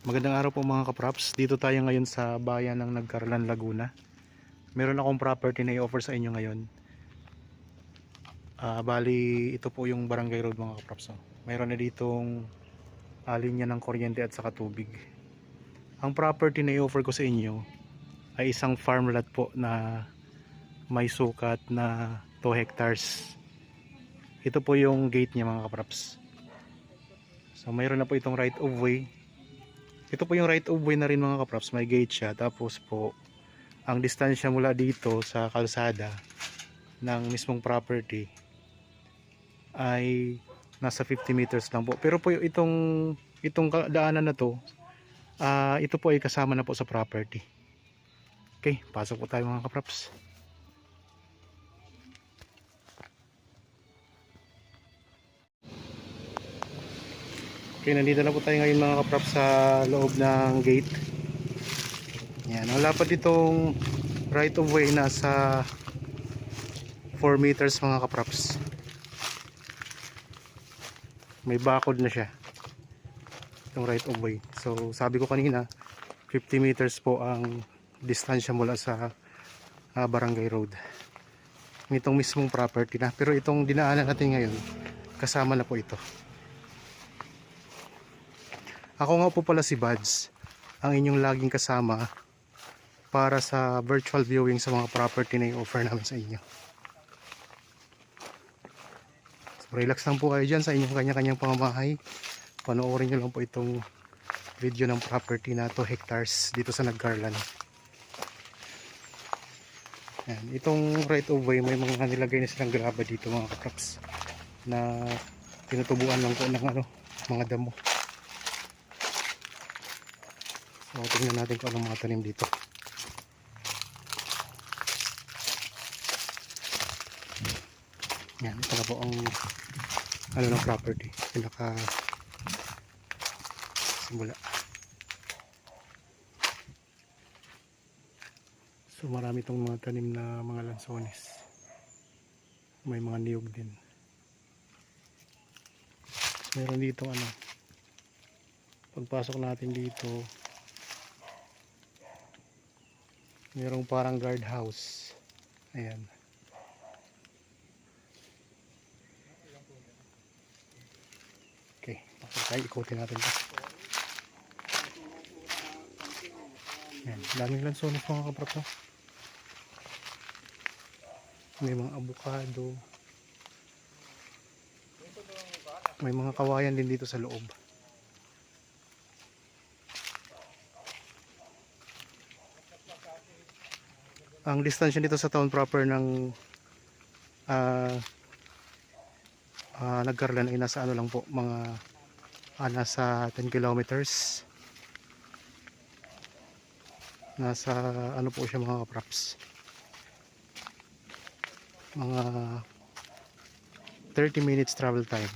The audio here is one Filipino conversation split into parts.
Magandang araw po mga kaprops. Dito tayo ngayon sa bayan ng Nagcarlan, Laguna. Meron akong property na i-offer sa inyo ngayon. Bali, ito po yung Barangay Road mga kaprops. Meron na ditong linya ng kuryente at saka tubig. Ang property na i-offer ko sa inyo ay isang farm lot po na may sukat na 2 hectares. Ito po yung gate niya mga kaprops. So mayroon na po itong right of way. Ito po yung right of way na rin mga kaprops, may gate siya. Tapos po, ang distansya mula dito sa kalsada ng mismong property ay nasa 50 meters lang po. Pero po itong daanan na to, ito po ay kasama na po sa property. Okay, pasok po tayo mga kaprops. Okay, nandito na po tayo ngayon mga kaprops sa loob ng gate. Yan, ang lapad itong right of way nasa 4 meters mga kaprops. May bakod na siya itong right of way. So sabi ko kanina 50 meters po ang distansya mula sa Barangay Road. Itong mismong property na. Pero itong dinaanan natin ngayon, kasama na po ito. Ako nga po pala si Buds, ang inyong laging kasama para sa virtual viewing sa mga property na i-offer namin sa inyo. So, relax lang po kayo dyan sa inyong kanya-kanyang pamamahay. Panoorin nyo lang po itong video ng property na 2 hectares dito sa Nagcarlan. Yan, itong right of way may mga nilagay na silang graba dito mga kaprops na tinutubuan lang po ng mga damo. So tingnan natin kung anong mga tanim dito. Yan, ito na po ang ng property, pinaka simula. So marami itong mga tanim na mga lansones. May mga niyog din. Meron dito pagpasok natin dito, merong parang guardhouse. Ayan. Okay, pasok tayo, ikutin natin ito. Ayan, daming lansones mga kaprops. May mga avocado. May mga kawayan din dito sa loob. Ang distansya dito sa town proper ng Nagcarlan ay nasa lang po, mga nasa 10 kilometers. Nasa po siya mga kaprops, mga 30 minutes travel time.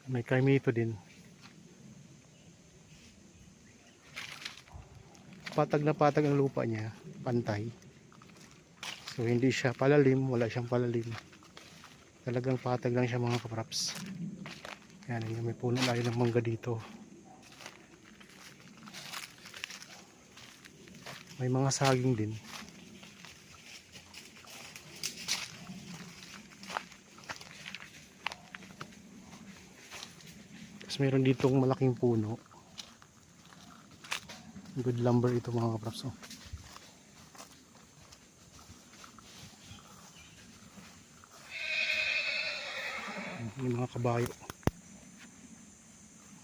May kaimito din. Patag na patag ang lupa niya, pantay. So hindi siya palalim, wala siyang palalim. Talagang patag lang siya mga kaprops. Yan, may puno layo ng mangga dito. May mga saging din. Tapos meron ditong malaking puno. Good lumber ito mga kaprops. May mga kabayo.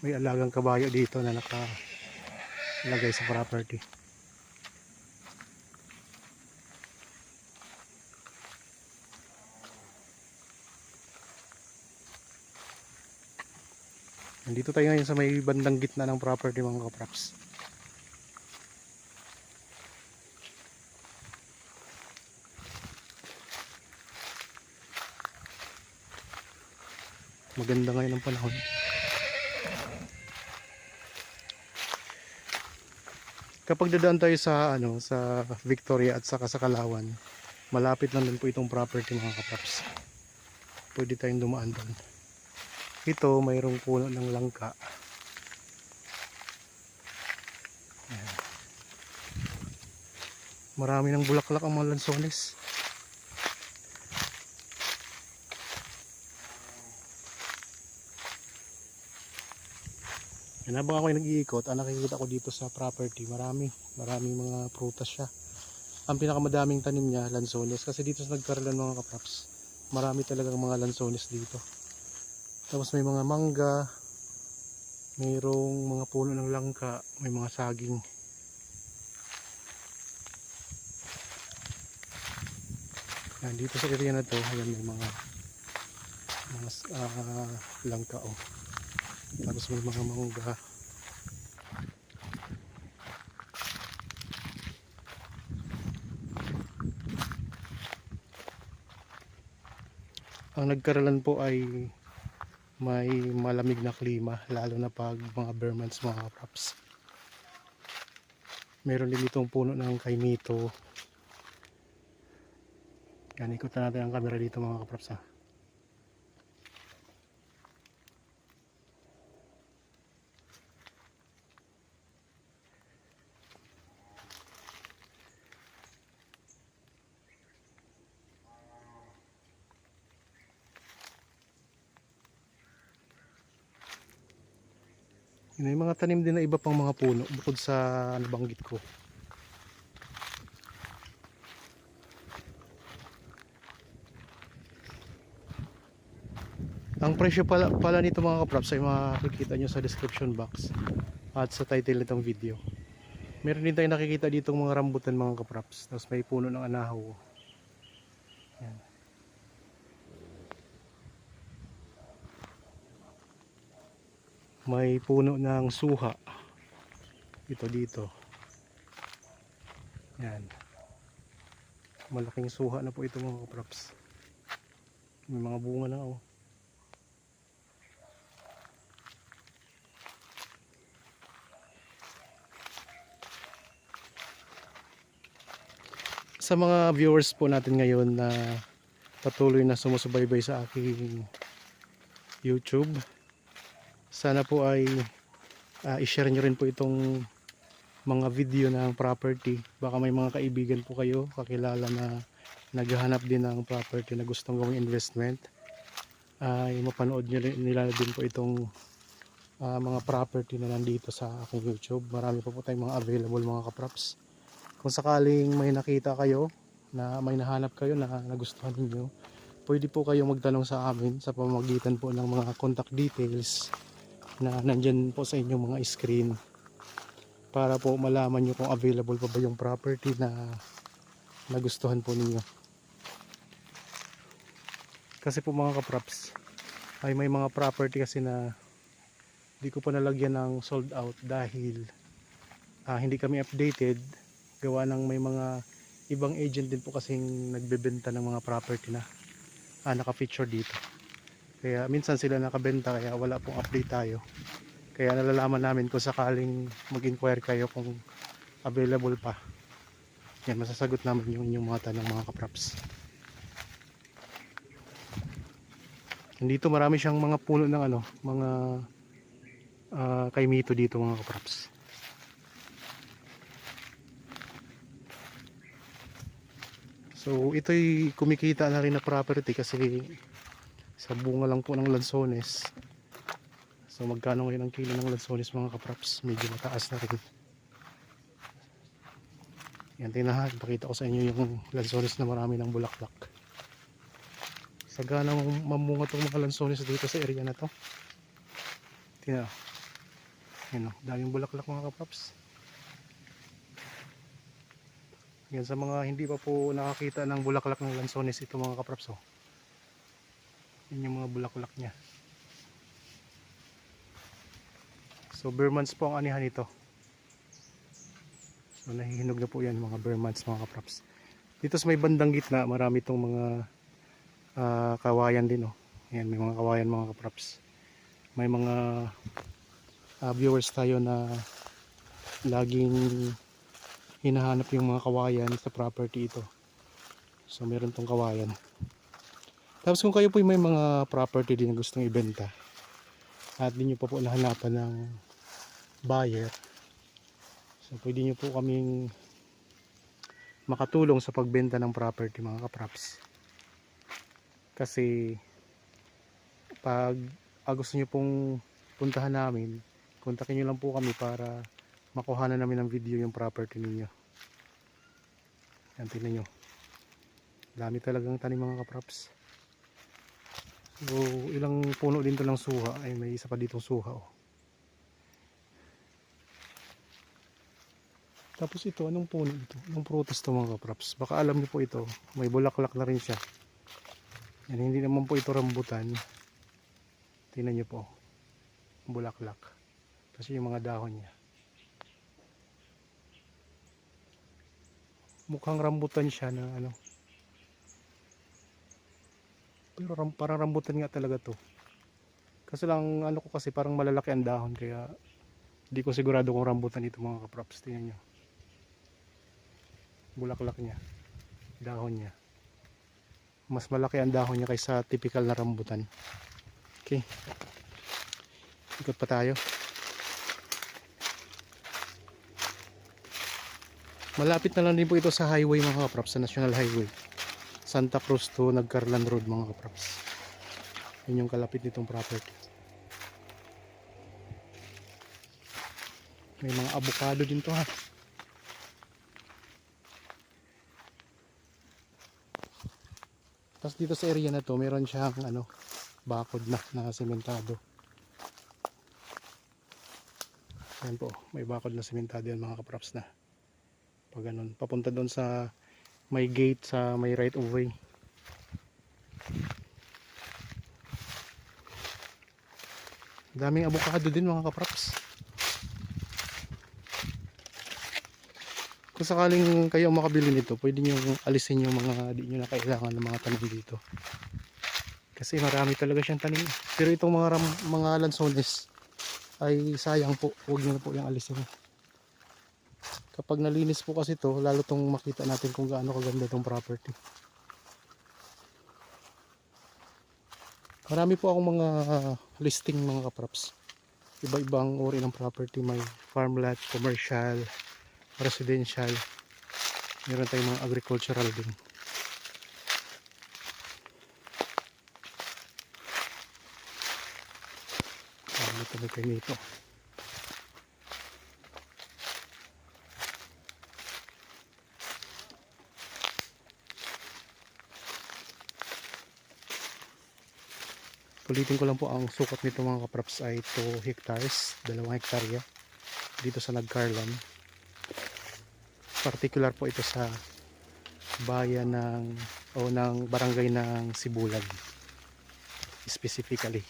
May alagang kabayo dito na nakalagay sa property. Nandito tayo ngayon sa may bandang gitna ng property mga kaprops. Maganda ngayon ang panahon. Kapag dadaan tayo sa sa Victoria at saka sa Kalawan, malapit lang din po itong property mga kaprops. pwede tayong dumaan doon. Ito mayroong puno ng langka. Ayan. Marami ng bulaklak ang mga lansones. Yan, habang ako nag-iikot, ang nakikita ko dito sa property, maraming mga prutas siya. Ang pinakamadaming tanim niya, lansones, kasi dito sa Nagkaralan mga kapraps, marami talagang mga lansones dito. Tapos may mga mangga, mayroong mga puno ng langka, may mga saging. Yan, dito sa area na to, ayan, may mga langka, oh. Tapos may mga mangga. Ang Nagkaralan po ay may malamig na klima, lalo na pag mga bare months mga kapraps. Meron din itong puno ng kaimito. Yan, ikutan natin ang camera dito mga kapraps, ha. May mga tanim din na iba pang mga puno bukod sa nabanggit ko. Ang presyo pala nito mga kapraps ay makikita nyo sa description box at sa title nitong video. Meron din tayong nakikita dito mga rambutan mga kapraps. Tapos may puno ng anahaw. Yan. May puno ng suha. Ito dito. Yan. Malaking suha na po ito mga kapraps. May mga bunga na, oh. Sa mga viewers po natin ngayon na patuloy na sumusubaybay sa aking YouTube, sana po ay i-share nyo rin po itong mga video ng property. Baka may mga kaibigan po kayo, kakilala na naghahanap din ng property na gustong gawing investment, ay mapanood nila din po itong mga property na nandito sa aking YouTube. Marami po tayong mga available mga kapraps. Kung sakaling may nakita kayo na may nahanap kayo na nagustuhan niyo, pwede po kayong magtanong sa amin sa pamamagitan po ng mga contact details na nandyan po sa inyong mga screen, para po malaman nyo kung available pa ba yung property na nagustuhan po ninyo. Kasi po mga kapraps, ay may mga property kasi na di ko pa nalagyan ng sold out dahil hindi kami updated, gawa ng may mga ibang agent din po kasing nagbebenta ng mga property na naka-feature dito. Kaya minsan sila nakabenta, kaya wala pong update tayo. Kaya nalalaman namin kung sakaling mag-inquire kayo kung available pa. Yan, masasagot namin yung inyong mga tanong mga kapraps. Dito marami siyang mga puno ng mga kaimito dito mga kapraps. So ito'y kumikita na rin na property kasi sa bunga lang po ng lansones. So magkano ngayon ang kilo ng lansones mga kapraps? Medyo mataas na rin. Yan, tingnan, pakita ko sa inyo yung lansones na marami ng bulaklak. Sagana mamunga itong mga lansones dito sa area na to. Tingnan, yan, daming bulaklak mga kapraps. Yan, sa mga hindi pa po nakakita ng bulaklak ng lansones, ito mga kapraps, oh. Yan yung mga bulaklak nya. So bare months po ang anihan nito. So nahihinog na po yan mga bare months mga kapraps. Dito sa may bandang gitna, marami itong mga kawayan din, oh. Yan, may mga kawayan mga kapraps. May mga viewers tayo na laging hinahanap yung mga kawayan sa property ito. So meron tong kawayan. Tapos kung kayo po may mga property din na gustong ibenta at di nyo pa po nahanapan ng buyer, so pwede nyo po kaming makatulong sa pagbenta ng property mga kapraps. Kasi pag gusto nyo pong puntahan namin, kontakin nyo lang po kami para makuha na namin ng video yung property ninyo. Yan, tingnan nyo, dami talagang tanim mga kapraps. So ilang puno din to ng suha, ay may isa pa ditong suha oh. Tapos ito, anong puno ito? Anong prutas to mga kapraps? Baka alam niyo po ito, may bulaklak na rin siya. Yan, hindi naman po ito rambutan. Tingnan niyo po, bulaklak. Kasi yung mga dahon niya, mukhang rambutan siya na ano. Pero parang rambutan nga talaga to. Kasi lang ano ko kasi parang malalaki ang dahon, kaya di ko sigurado kung rambutan ito mga kapraps. Tingnan nyo, bulaklak niya, dahon niya, mas malaki ang dahon niya kaysa typical na rambutan. Okay, ikot pa tayo. Malapit na lang din po ito sa highway mga kapraps, sa National Highway Santa Cruz to Nagcarlan Road mga kapraps. Yun yung kalapit nitong property. May mga avocado din to ha. Tapos dito sa area na to, meron siyang ano, bakod na sementado. Ayan po, may bakod na sementado yan mga kapraps na. Pag ganun, papunta doon sa may gate, sa may right of way. Daming avocado din mga kapraps. Kung sakaling kayo makabili nito, pwede nyo alisin yung mga di nyo na kailangan ng mga tanim dito. Kasi marami talaga siyang tanim. Pero itong mga lansones ay sayang po, huwag nyo na po yung alisin. Kapag nalinis po kasi to, lalo tong makita natin kung gaano kaganda tong property. Marami po akong mga listing mga kapraps. Iba-ibang uri ng property, may farmland, commercial, residential, meron tayong mga agricultural din. Ito may kayo nito. Ulitin ko lang po, ang sukat nito mga kapraps ay 2 hectares, 2 hektarya dito sa Nagcarlan. Particular po ito sa bayan ng barangay ng Sibulag specifically.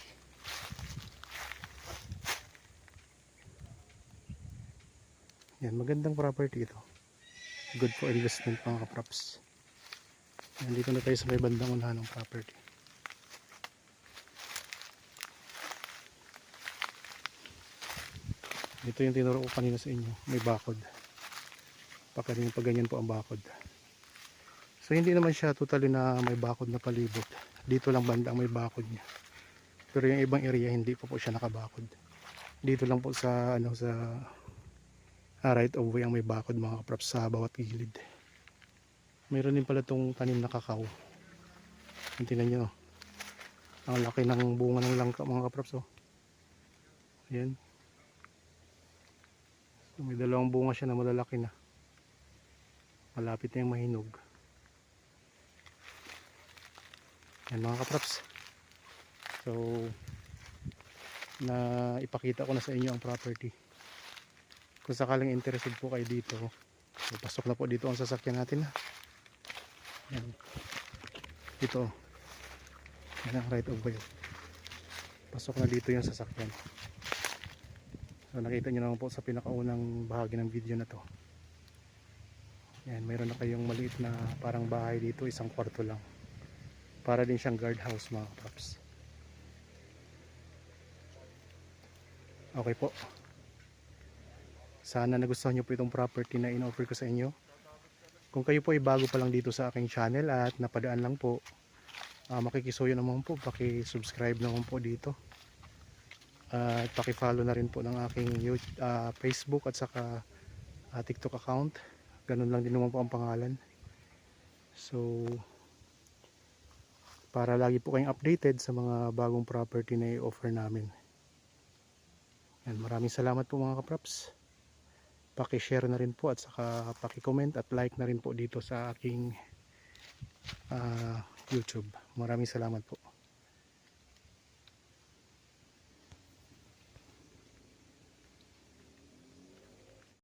Yan, magandang property ito, good for investment mga kapraps. Yan, dito na tayo sa may bandang unahan ng property. Ito yung tinuro ko kanina sa inyo, may bakod. Pag ganyan po ang bakod. So hindi naman siya totally na may bakod na palibot. Dito lang banda ang may bakod niya. Pero yung ibang area hindi po siya nakabakod. Dito lang po sa right of way ang may bakod mga kapraps sa bawat gilid. Mayroon din pala itong tanim na kakao. Tingnan nyo, ang laki ng bunga ng langka mga kapraps oh. Ayan. So, may 2 bunga siya na malalaki na. Malapit na yung mahinog. Yan mga kapraps. So na ipakita ko na sa inyo ang property. Kung sakaling interested po kayo dito, so, pasok na po dito ang sasakyan natin ha. Yan. Dito. Yan ang right of way. Pasok na dito yung sasakyan. So nakita nyo naman po sa pinakaunang bahagi ng video na to. Yan, mayroon na kayong maliit na parang bahay dito, 1 kwarto lang. Para din siyang guardhouse mga kapraps. Okay po. Sana nagustuhan nyo po itong property na in-offer ko sa inyo. Kung kayo po ay bago pa lang dito sa aking channel at napadaan lang po, makikisuyo naman po, paki-subscribe naman po dito. At paki-follow na rin po ng aking Facebook at saka TikTok account. Ganun lang din naman po ang pangalan. So para lagi po kayong updated sa mga bagong property na i-offer namin. Yan, maraming salamat po mga kapraps. Paki-share na rin po at saka paki-comment at like na rin po dito sa aking YouTube. Maraming salamat po.